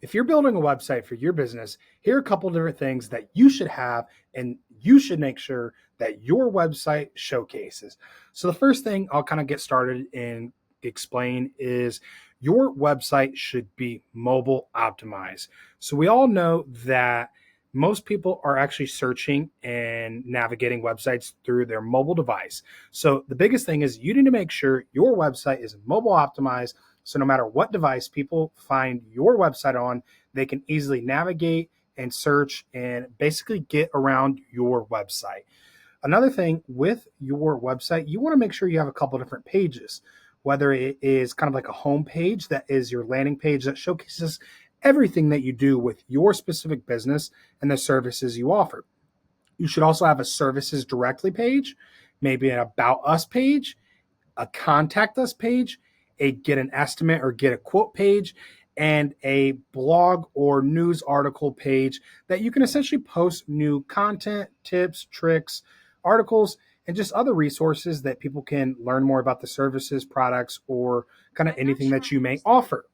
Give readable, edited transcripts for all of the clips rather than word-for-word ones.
If you're building a website for your business, here are a couple different things that you should have and you should make sure that your website showcases. So the first thing I'll kind of get started and explain is your website should be mobile optimized. So we all know that most people are actually searching and navigating websites through their mobile device. So the biggest thing is you need to make sure your website is mobile optimized. So no matter what device people find your website on, they can easily navigate and search and basically get around your website. Another thing with your website, you want to make sure you have a couple different pages, whether it is kind of like a home page that is your landing page that showcases everything that you do with your specific business and the services you offer. You should also have a services directly page, maybe an about us page, a contact us page, a get an estimate or get a quote page, and a blog or news article page that you can essentially post new content, tips, tricks, articles, and just other resources that people can learn more about the services, products, or kind of anything that you may offer.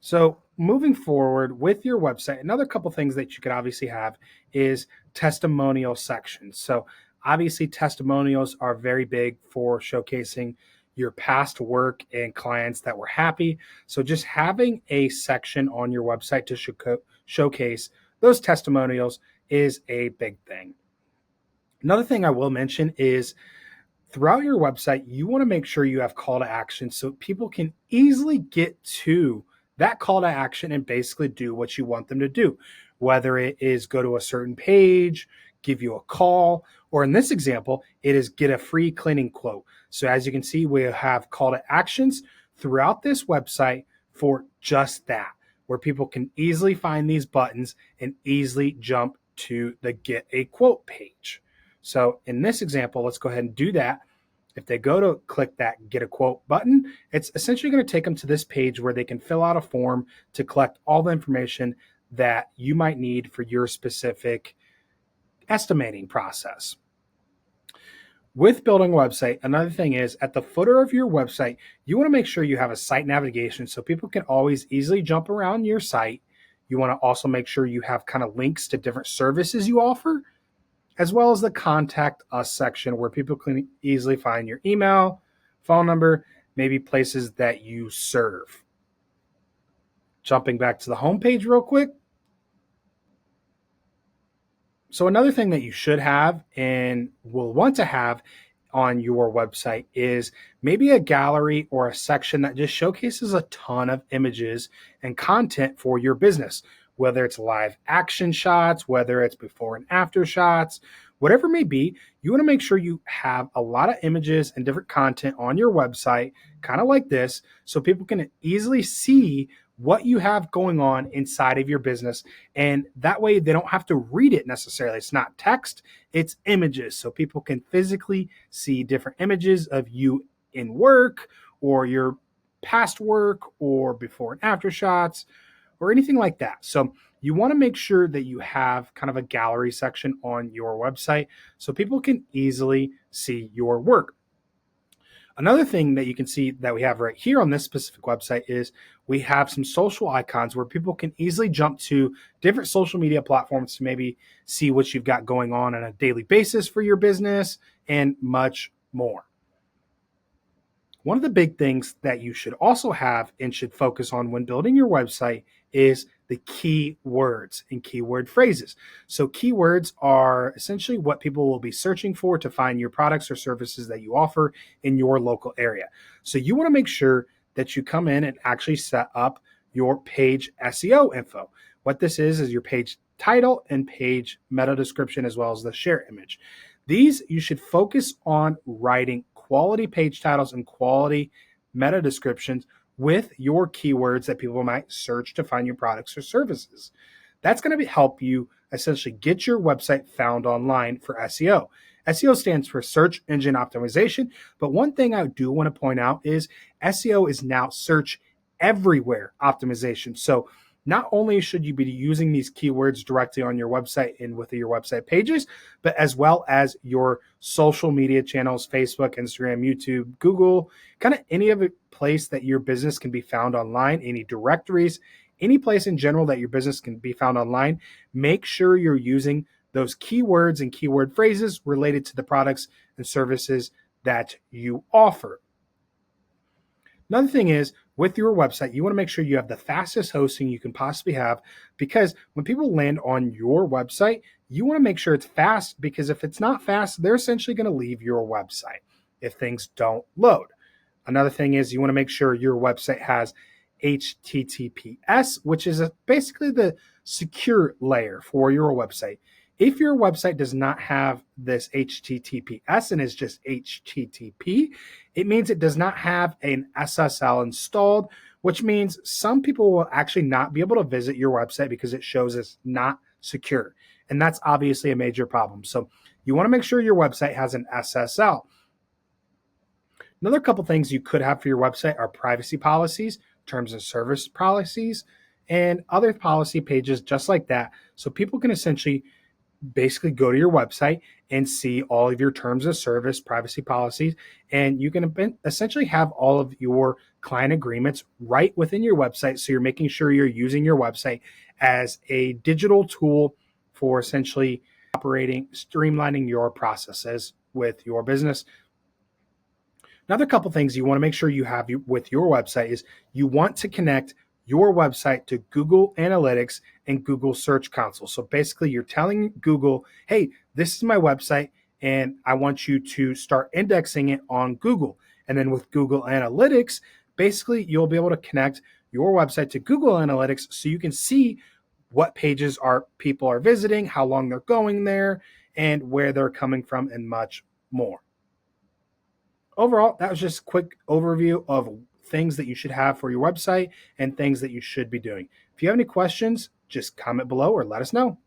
So, moving forward with your website, another couple things that you could obviously have is testimonial sections. So, obviously, testimonials are very big for showcasing your past work and clients that were happy. So, just having a section on your website to showcase those testimonials is a big thing. Another thing I will mention is throughout your website, you want to make sure you have call to action so people can easily get to that call to action and basically do what you want them to do, whether it is go to a certain page, give you a call, or in this example, it is get a free cleaning quote. So as you can see, we have call to actions throughout this website for just that, where people can easily find these buttons and easily jump to the get a quote page. So in this example, let's go ahead and do that. If they go to click that get a quote button, it's essentially going to take them to this page where they can fill out a form to collect all the information that you might need for your specific estimating process. With building a website, another thing is at the footer of your website, you want to make sure you have a site navigation so people can always easily jump around your site. You want to also make sure you have kind of links to different services you offer, as well as the contact us section where people can easily find your email, phone number, maybe places that you serve. Jumping back to the homepage real quick. So another thing that you should have and will want to have on your website is maybe a gallery or a section that just showcases a ton of images and content for your business, whether it's live action shots, whether it's before and after shots, whatever it may be. You want to make sure you have a lot of images and different content on your website, kind of like this, so people can easily see what you have going on inside of your business. And that way they don't have to read it necessarily. It's not text, it's images. So people can physically see different images of you in work or your past work or before and after shots or anything like that. So you want to make sure that you have kind of a gallery section on your website so people can easily see your work. Another thing that you can see that we have right here on this specific website is we have some social icons where people can easily jump to different social media platforms to maybe see what you've got going on a daily basis for your business and much more. One of the big things that you should also have and should focus on when building your website is the keywords and keyword phrases. So keywords are essentially what people will be searching for to find your products or services that you offer in your local area. So you want to make sure that you come in and actually set up your page SEO info. What this is your page title and page meta description as well as the share image. These you should focus on writing quality page titles and quality meta descriptions with your keywords that people might search to find your products or services. That's going to help you essentially get your website found online for SEO. SEO stands for search engine optimization. But one thing I do want to point out is SEO is now search everywhere optimization. So not only should you be using these keywords directly on your website and with your website pages, but as well as your social media channels, Facebook, Instagram, YouTube, Google, kind of any other place that your business can be found online, any directories, any place in general that your business can be found online, make sure you're using those keywords and keyword phrases related to the products and services that you offer. Another thing is with your website, you want to make sure you have the fastest hosting you can possibly have, because when people land on your website, you want to make sure it's fast, because if it's not fast, they're essentially going to leave your website if things don't load. Another thing is you want to make sure your website has HTTPS, which is basically the secure layer for your website. If your website does not have this HTTPS and is just HTTP, it means it does not have an SSL installed, which means some people will actually not be able to visit your website because it shows it's not secure. And that's obviously a major problem. So you want to make sure your website has an SSL. Another couple things you could have for your website are privacy policies, terms of service policies, and other policy pages just like that. So people can essentially basically go to your website and see all of your terms of service, privacy policies, and you can essentially have all of your client agreements right within your website. So you're making sure you're using your website as a digital tool for essentially operating, streamlining your processes with your business. Another couple things you want to make sure you have with your website is you want to connect your website to Google Analytics and Google Search Console. So basically you're telling Google, hey, this is my website and I want you to start indexing it on Google. And then with Google Analytics, basically you'll be able to connect your website to Google Analytics so you can see what pages people are visiting, how long they're going there, and where they're coming from, and much more. Overall, that was just a quick overview of things that you should have for your website and things that you should be doing. If you have any questions, just comment below or let us know.